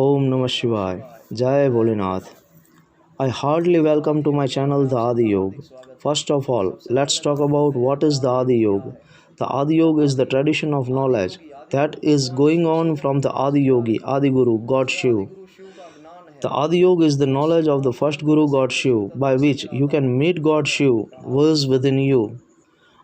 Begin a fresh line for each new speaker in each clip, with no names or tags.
Om Namah Shivaya. Jai Bholenath. I heartily welcome to my channel The Adi Yoga. First of all, let's talk about what is the Adi Yoga. The Adi Yoga is the tradition of knowledge that is going on from the Adi Yogi, Adi Guru, God Shiv. The Adi Yoga is the knowledge of the first Guru, God Shiv, by which you can meet God Shiv who is within you.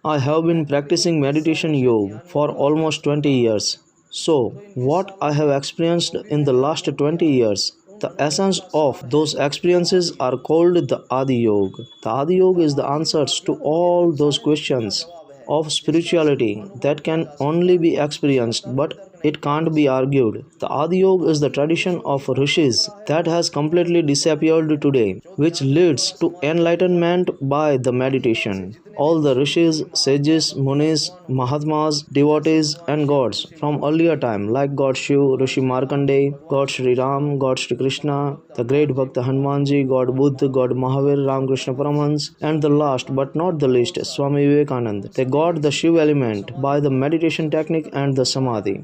I have been practicing meditation yoga for almost 20 years. So, what I have experienced in the last 20 years, the essence of those experiences are called the Adi Yoga. The Adi Yoga is the answers to all those questions of spirituality that can only be experienced but it can't be argued. The Adi Yoga is the tradition of rishis that has completely disappeared today, which leads to enlightenment by the meditation. All the rishis, sages, munis, mahatmas, devotees, and gods from earlier time, like God Shiv, Rishi Markandeya, God Shri Ram, God Shri Krishna, the great Bhakta Hanumanji, God Buddha, God Mahavir, Ramakrishna Paramhans, and the last but not the least, Swami Vivekananda. They got the Shiv element by the meditation technique and the Samadhi.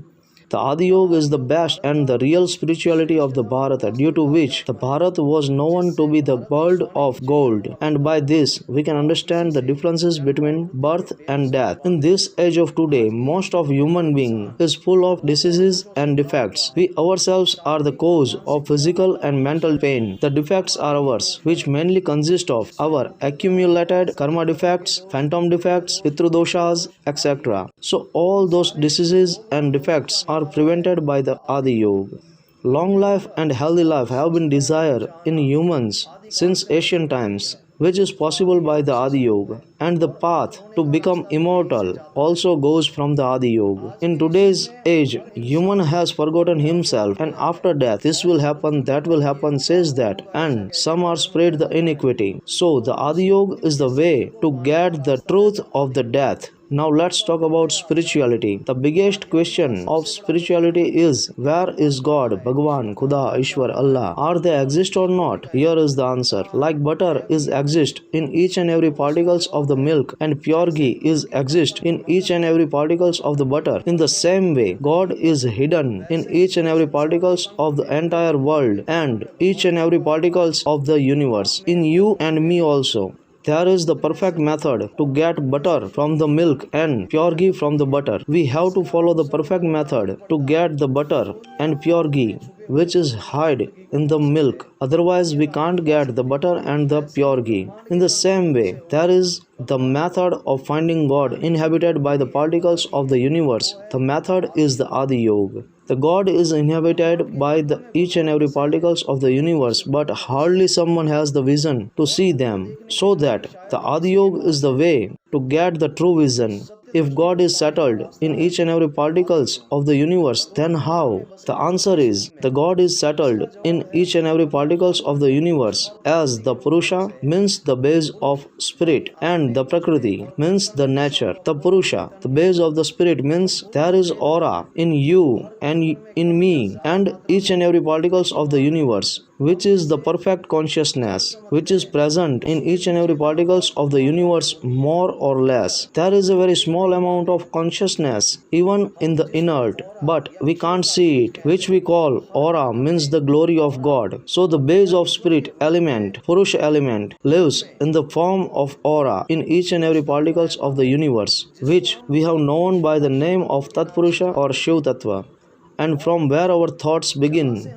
The Adi Yoga is the best and the real spirituality of the Bharata, due to which the Bharata was known to be the world of gold. And by this, we can understand the differences between birth and death. In this age of today, most of human being is full of diseases and defects. We ourselves are the cause of physical and mental pain. The defects are ours, which mainly consist of our accumulated karma defects, phantom defects, pitrudoshas, etc. So all those diseases and defects are prevented by the Adi Yoga. Long life and healthy life have been desired in humans since ancient times, which is possible by the Adi Yoga. And the path to become immortal also goes from the Adi Yoga. In today's age, human has forgotten himself, and after death, this will happen, that will happen, says that, and some are spread the iniquity. So the Adi Yoga is the way to get the truth of the death. Now let's talk about spirituality. The biggest question of spirituality is, where is God, Bhagwan, Khuda, Ishwar, Allah? Are they exist or not? Here is the answer. Like butter is exist in each and every particles of the milk, and pure ghee is exist in each and every particles of the butter. In the same way, God is hidden in each and every particles of the entire world and each and every particles of the universe. In you and me also. There is the perfect method to get butter from the milk and pure ghee from the butter. We have to follow the perfect method to get the butter and pure ghee, which is hide in the milk. Otherwise, we can't get the butter and the pure ghee. In the same way, there is the method of finding God inhabited by the particles of the universe. The method is the Adi Yoga. The God is inhabited by the each and every particles of the universe, but hardly someone has the vision to see them. So that the Adi Yoga is the way to get the true vision. If God is settled in each and every particles of the universe, then how? The answer is, the God is settled in each and every particles of the universe, as the Purusha means the base of spirit and the Prakriti means the nature. The Purusha, the base of the spirit, means there is aura in you and in me and each and every particles of the universe, which is the perfect consciousness, which is present in each and every particles of the universe more or less. There is a very small amount of consciousness even in the inert, but we can't see it, which we call aura, means the glory of God. So the base of spirit element, Purusha element, lives in the form of aura in each and every particles of the universe, which we have known by the name of Tat Purusha or Shiv Tattva. And from where our thoughts begin,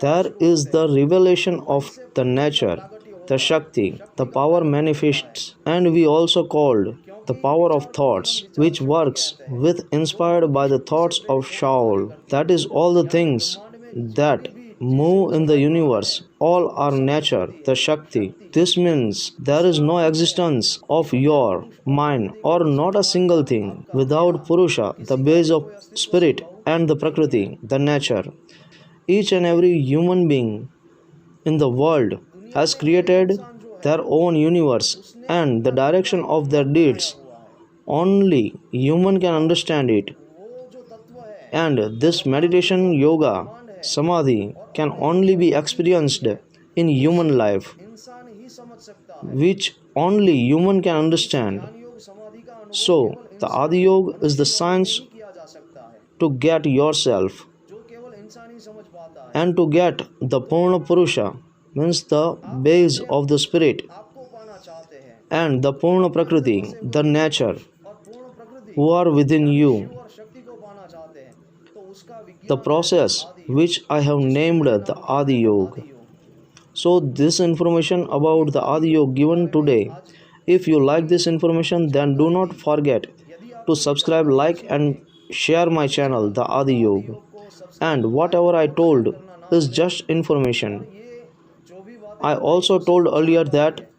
there is the revelation of the nature, the Shakti, the power manifests, and we also called the power of thoughts, which works with inspired by the thoughts of Shaul. That is all the things that move in the universe. All are nature, the Shakti. This means there is no existence of your mind or not a single thing without Purusha, the base of spirit, and the Prakriti, the nature. Each and every human being in the world has created their own universe and the direction of their deeds. Only human can understand it. And this meditation, yoga, samadhi can only be experienced in human life, which only human can understand. So, the Adi Yoga is the science to get yourself and to get the Purna Purusha, means the base of the spirit, and the Purna Prakriti, the nature, who are within you. The process which I have named the Adi Yoga. So this information about the Adi Yoga given today. If you like this information, then do not forget to subscribe, like and share my channel, the Adi Yoga. And whatever I told is just information. I also told earlier that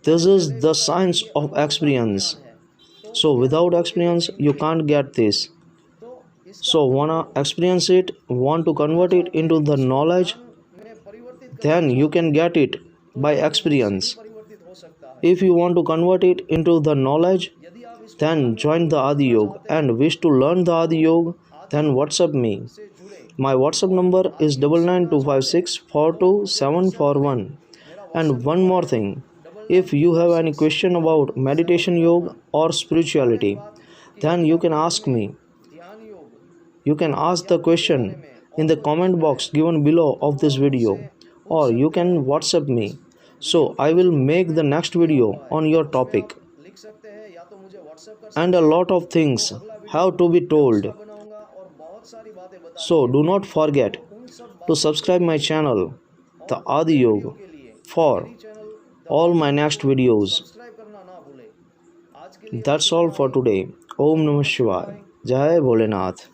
this is the science of experience. So without experience, you can't get this. So wanna experience it, want to convert it into the knowledge, then you can get it by experience. If you want to convert it into the knowledge, then join the Adi Yoga, and wish to learn the Adi Yoga, then WhatsApp me. My WhatsApp number is 99256427741. And one more thing, if you have any question about meditation yoga or spirituality, then you can ask me. You can ask the question in the comment box given below of this video, or you can WhatsApp me. So I will make the next video on your topic. And a lot of things have to be told. So do not forget to subscribe my channel, the Adi Yoga, for all my next videos. That's all for today. Om Namah Shivaya. Jai Bholenath.